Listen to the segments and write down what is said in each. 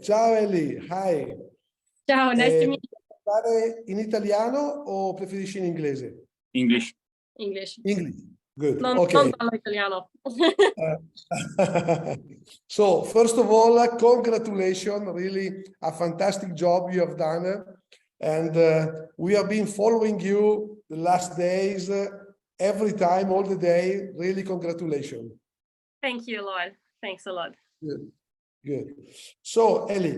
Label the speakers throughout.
Speaker 1: Ciao Eli, hi.
Speaker 2: Ciao, nice to meet you.
Speaker 1: Parlare in italiano o preferisci in inglese?
Speaker 3: English.
Speaker 2: English.
Speaker 1: English, good,
Speaker 2: Non
Speaker 1: okay.
Speaker 2: parlo italiano.
Speaker 1: So, first of all, congratulations, really a fantastic job you have done. And we have been following you the last days, every time, all the day, really congratulations.
Speaker 2: Thank you a lot. Thanks a lot.
Speaker 1: Good. Good. So, Eli,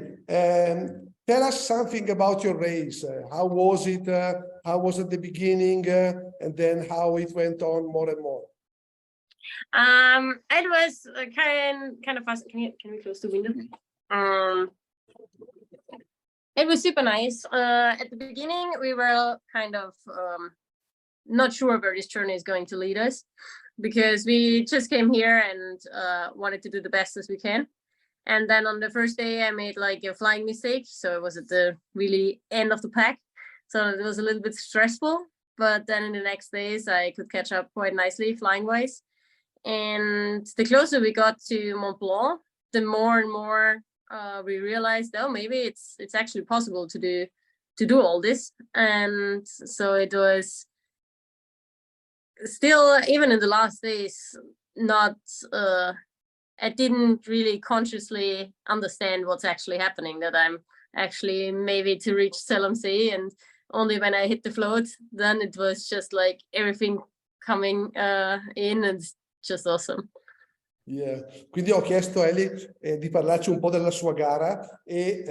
Speaker 1: tell us something about your race. How was it? How was it the beginning? And then how it went on more and more?
Speaker 2: It was kind of fast. Can we close the window? It was super nice. At the beginning, we were kind of not sure where this journey is going to lead us, because we just came here and wanted to do the best as we can. And then on the first day, I made like a flying mistake. So it was at the really end of the pack. So it was a little bit stressful. But then in the next days, I could catch up quite nicely flying wise. And the closer we got to Mont Blanc, the more and more we realized, oh, maybe it's actually possible to do all this. And so it was still, even in the last days, not I didn't really consciously understand what's actually happening, that I'm actually maybe to reach Zell Am See, and only when I hit the float, then it was just like everything coming in, and it's just awesome.
Speaker 1: Yeah. Quindi ho chiesto a Eli di parlarci un po' della sua gara e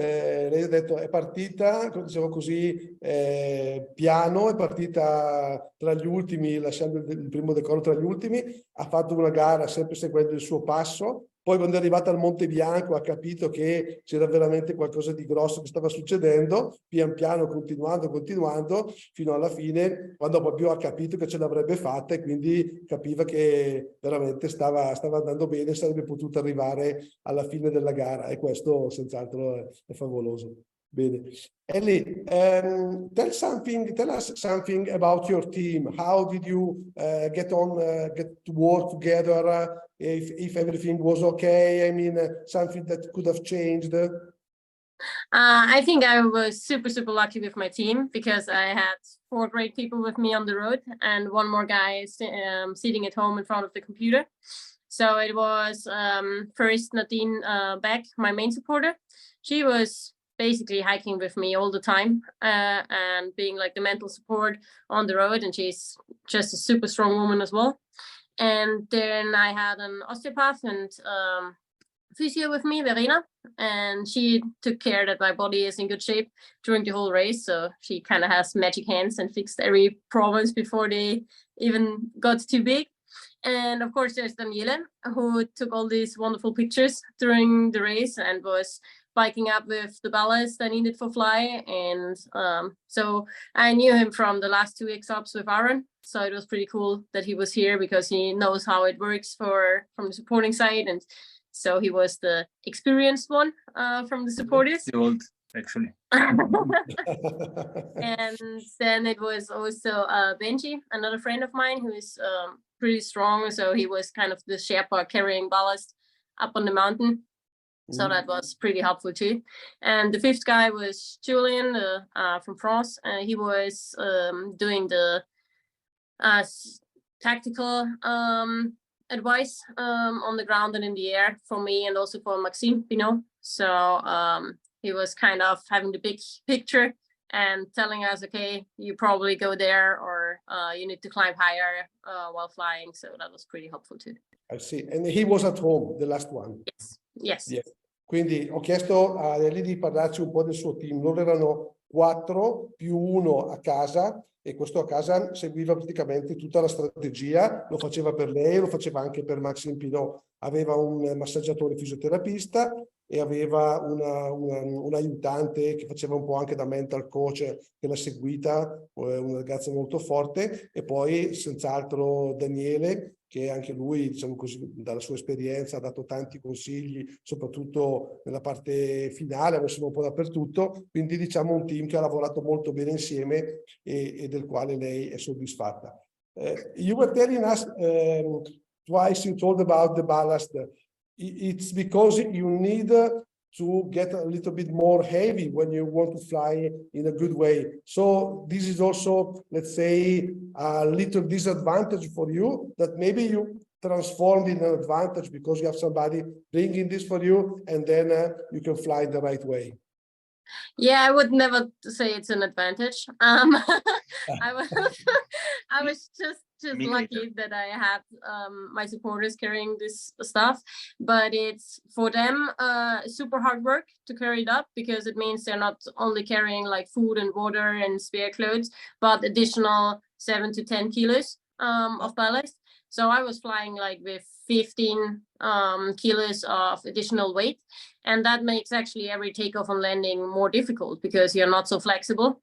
Speaker 1: lei ha detto è partita, diciamo così, piano, è partita tra gli ultimi, lasciando il primo decollo tra gli ultimi, ha fatto una gara sempre seguendo il suo passo. Poi quando è arrivata al Monte Bianco ha capito che c'era veramente qualcosa di grosso che stava succedendo, pian piano continuando, fino alla fine, quando proprio ha capito che ce l'avrebbe fatta e quindi capiva che veramente stava andando bene, sarebbe potuto arrivare alla fine della gara, e questo senz'altro è favoloso. Bene. Eli, tell us something about your team. How did you get to work together? If everything was okay, I mean, something that could have changed.
Speaker 2: I think I was super lucky with my team, because I had 4 great people with me on the road and 1 more guy sitting at home in front of the computer. So it was first Nadine Beck, my main supporter. She was basically hiking with me all the time and being like the mental support on the road, and she's just a super strong woman as well. And then I had an osteopath and physio with me, Verena, and she took care that my body is in good shape during the whole race. So she kind of has magic hands and fixed every problems before they even got too big. And of course, there's Daniele, who took all these wonderful pictures during the race and was biking up with the ballast I needed for fly. And so I knew him from the last 2 X-Alps with Aaron. So it was pretty cool that he was here, because he knows how it works from the supporting side. And so he was the experienced one from the supporters.
Speaker 3: The old, actually.
Speaker 2: And then it was also Benji, another friend of mine, who is pretty strong. So he was kind of the Sherpa carrying ballast up on the mountain. So that was pretty helpful too. And the 5th guy was Julian from France. He was doing the tactical advice on the ground and in the air for me, and also for Maxime Pinot. So he was kind of having the big picture and telling us, okay, you probably go there, or you need to climb higher while flying. So that was pretty helpful too.
Speaker 1: I see. And he was at home, the last one.
Speaker 2: Yes.
Speaker 1: Quindi ho chiesto a Eli di parlarci un po' del suo team. Loro erano 4 più 1 a casa, e questo a casa seguiva praticamente tutta la strategia, lo faceva per lei, lo faceva anche per Maxime Pinot. Aveva un massaggiatore fisioterapista e aveva un aiutante che faceva un po' anche da mental coach, che l'ha seguita, una ragazza molto forte, e poi senz'altro Daniele, che anche lui, diciamo così, dalla sua esperienza ha dato tanti consigli, soprattutto nella parte finale, ha messo un po' dappertutto, quindi diciamo un team che ha lavorato molto bene insieme e del quale lei è soddisfatta. You were telling us twice, you told about the ballast. It's because you need to get a little bit more heavy when you want to fly in a good way. So this is also, let's say, a little disadvantage for you that maybe you transformed in an advantage because you have somebody bringing this for you, and then you can fly the right way.
Speaker 2: Yeah, I would never say it's an advantage. I was I was just lucky that I had my supporters carrying this stuff, but it's for them super hard work to carry it up, because it means they're not only carrying like food and water and spare clothes, but additional 7 to 10 kilos of ballast. So I was flying like with 15 kilos of additional weight, and that makes actually every takeoff and landing more difficult because you're not so flexible.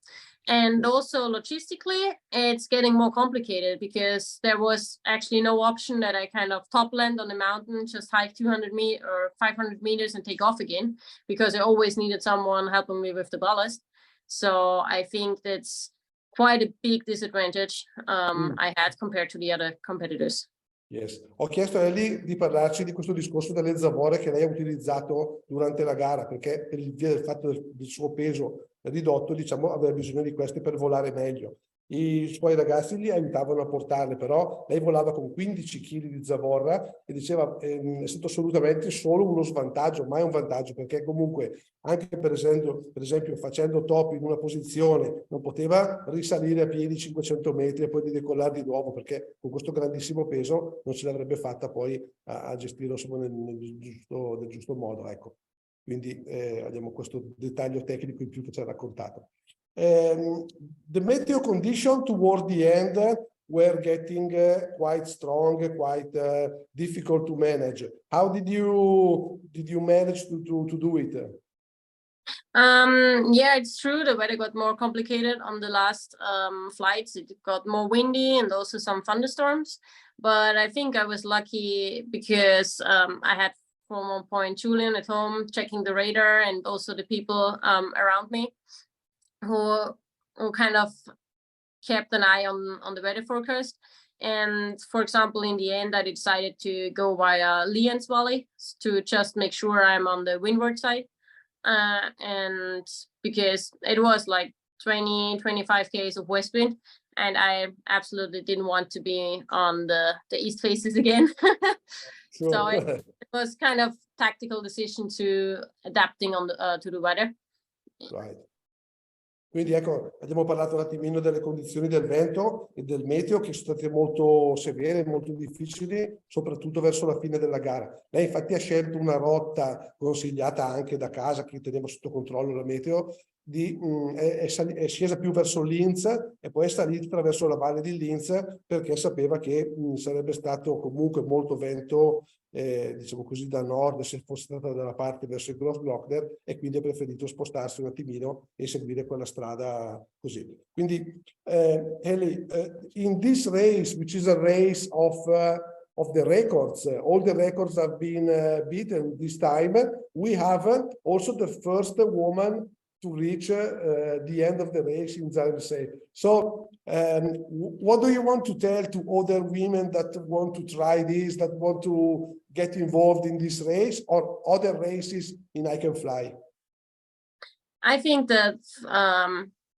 Speaker 2: And also logistically, it's getting more complicated because there was actually no option that I kind of top land on the mountain, just hike 200 meters or 500 meters and take off again, because I always needed someone helping me with the ballast. So I think that's quite a big disadvantage I had compared to the other competitors.
Speaker 1: Yes. Ho chiesto a Ellie di parlarci di questo discorso delle zavorre che lei ha utilizzato durante la gara, perché per il via del fatto del suo peso ridotto, diciamo, aveva bisogno di queste per volare meglio. I suoi ragazzi gli aiutavano a portarle, però lei volava con 15 kg di zavorra e diceva è stato assolutamente solo uno svantaggio, mai un vantaggio, perché comunque anche per esempio facendo top in una posizione non poteva risalire a piedi 500 metri e poi di decollare di nuovo, perché con questo grandissimo peso non ce l'avrebbe fatta poi a gestirlo insomma, nel giusto modo, ecco. Quindi abbiamo questo dettaglio tecnico in più che ci ha raccontato. The meteo condition toward the end were getting quite strong, quite difficult to manage. How did you manage to do it?
Speaker 2: Yeah, it's true. The weather got more complicated on the last flights. It got more windy and also some thunderstorms. But I think I was lucky because I had from one point Julian at home checking the radar, and also the people around me who kind of kept an eye on the weather forecast. And for example, in the end, I decided to go via Lien's Valley to just make sure I'm on the windward side. And because it was like 20-25 k's of west wind, and I absolutely didn't want to be on the east faces again.
Speaker 1: Sure.
Speaker 2: So it was kind of tactical decision to adapting on to the weather.
Speaker 1: Right. Quindi ecco, abbiamo parlato un attimino delle condizioni del vento e del meteo che sono state molto severe, molto difficili, soprattutto verso la fine della gara. Lei infatti ha scelto una rotta consigliata anche da casa, che teneva sotto controllo la meteo, è scesa più verso Linz e poi è salita attraverso la valle di Linz, perché sapeva che sarebbe stato comunque molto vento, diciamo così, da nord, se fosse stata dalla parte verso il Grossglockner, e quindi ha preferito spostarsi un attimino e seguire quella strada così. Quindi Ellie, in this race, which is a race of the records, all the records have been beaten this time. We have also the first woman to reach the end of the race in Zell Am See. So what do you want to tell to other women that want to try this, that want to get involved in this race or other races in I Can Fly?
Speaker 2: I think that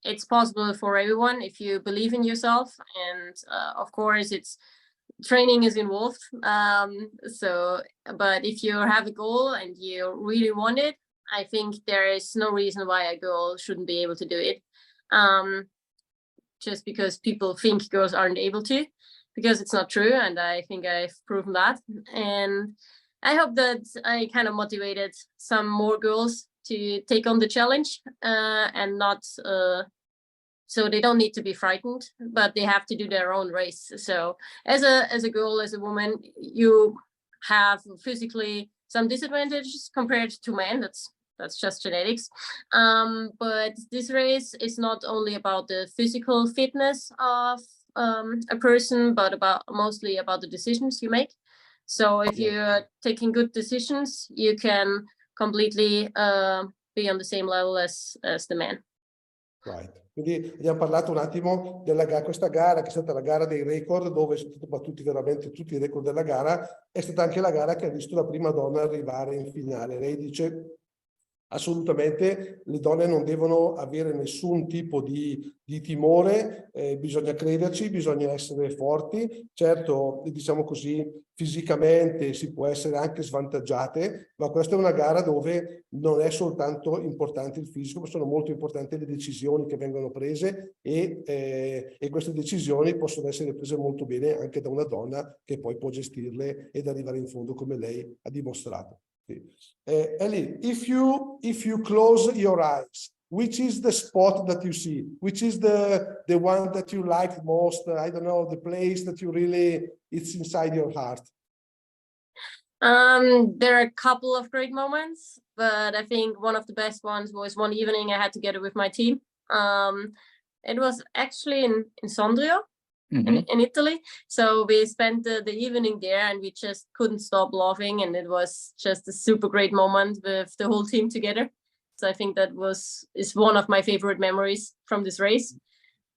Speaker 2: it's possible for everyone if you believe in yourself, and of course it's training is involved. But if you have a goal and you really want it, I think there is no reason why a girl shouldn't be able to do it. Just because people think girls aren't able to, because it's not true, and I think I've proven that. And I hope that I kind of motivated some more girls to take on the challenge, and not so they don't need to be frightened, but they have to do their own race. So as a girl, as a woman, you have physically some disadvantages compared to men. That's just genetics. But this race is not only about the physical fitness of a person, but mostly about the decisions you make. So if you're taking good decisions, you can completely be on the same level as the man.
Speaker 1: Right. Quindi abbiamo parlato un attimo della questa gara, che è stata la gara dei record, dove sono stati battuti veramente tutti i record della gara. È stata anche la gara che ha visto la prima donna arrivare in finale. Lei dice Assolutamente, le donne non devono avere nessun tipo di timore, bisogna crederci, bisogna essere forti. Certo, diciamo così, fisicamente si può essere anche svantaggiate, ma questa è una gara dove non è soltanto importante il fisico, ma sono molto importanti le decisioni che vengono prese e queste decisioni possono essere prese molto bene anche da una donna che poi può gestirle ed arrivare in fondo come lei ha dimostrato. Ellie, if you close your eyes, which is the spot that you see? Which is the one that you like most? I don't know, the place that you really, it's inside your heart.
Speaker 2: There are a couple of great moments, but I think one of the best ones was one evening I had together with my team. It was actually in Sondrio. In Italy. So we spent the evening there and we just couldn't stop laughing, and it was just a super great moment with the whole team together. So I think that is one of my favorite memories from this race.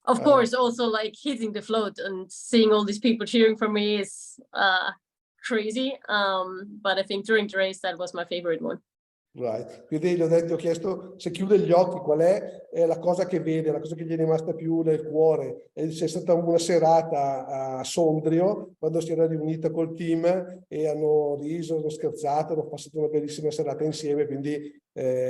Speaker 2: Of course, also like hitting the float and seeing all these people cheering for me is crazy. But I think during the race that was my favorite one.
Speaker 1: Right. Quindi gli ho chiesto se chiude gli occhi qual è la cosa che vede, la cosa che gli è rimasta più nel cuore. E c'è stata una serata a Sondrio quando si era riunita col team e hanno riso, hanno scherzato, hanno passato una bellissima serata insieme, quindi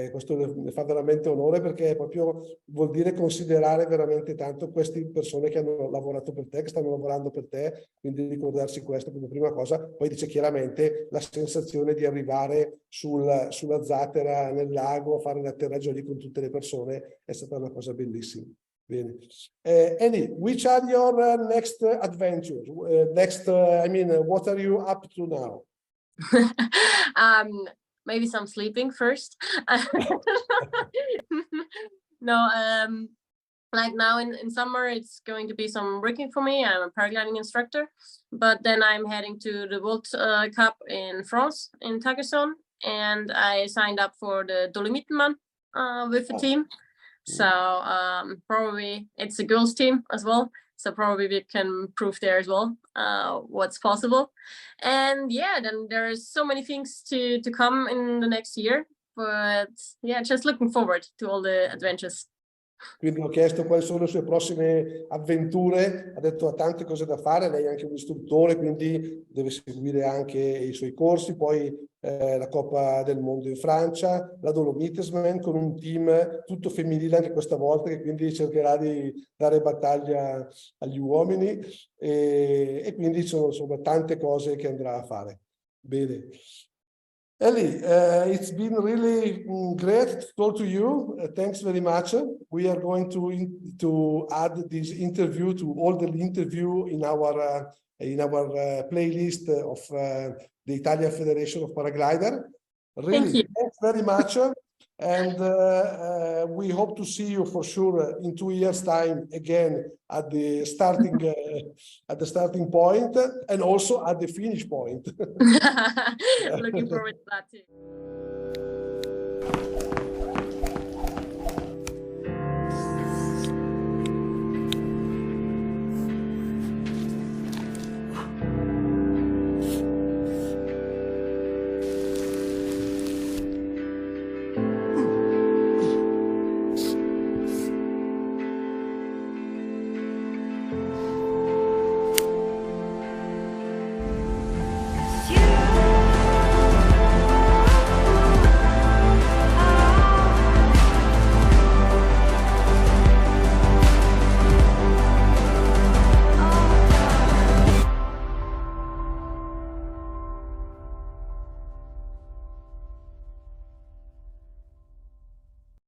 Speaker 1: questo le fa veramente onore, perché proprio vuol dire considerare veramente tanto queste persone che hanno lavorato per te, che stanno lavorando per te, quindi ricordarsi questo come prima cosa. Poi dice chiaramente la sensazione di arrivare sulla zattera nel lago, a fare l'atterraggio lì con tutte le persone, è stata una cosa bellissima. Bene. Ellie, which are your next adventures? I mean, what are you up to now?
Speaker 2: Maybe some sleeping first. No, like now in summer, it's going to be some working for me. I'm a paragliding instructor, but then I'm heading to the World Cup in France, in Tagesson, and I signed up for the Dolomitenman with the team. So probably it's a girls team as well. So probably we can prove there as well what's possible. And yeah, then there's so many things to come in the next year. But yeah, just looking forward to all the adventures.
Speaker 1: Quindi ho chiesto quali sono le sue prossime avventure, ha detto ha tante cose da fare, lei è anche un istruttore, quindi deve seguire anche i suoi corsi, poi la Coppa del Mondo in Francia, la Dolomitesman con un team tutto femminile anche questa volta, che quindi cercherà di dare battaglia agli uomini e quindi sono insomma tante cose che andrà a fare. Bene. Ellie, it's been really great to talk to you. Thanks very much. We are going to add this interview to all the interview in our playlist of the Italian Federation of Paraglider. Really, thanks very much. And we hope to see you for sure in 2 years' time again at the starting point and also at the finish point.
Speaker 2: Looking forward to that too.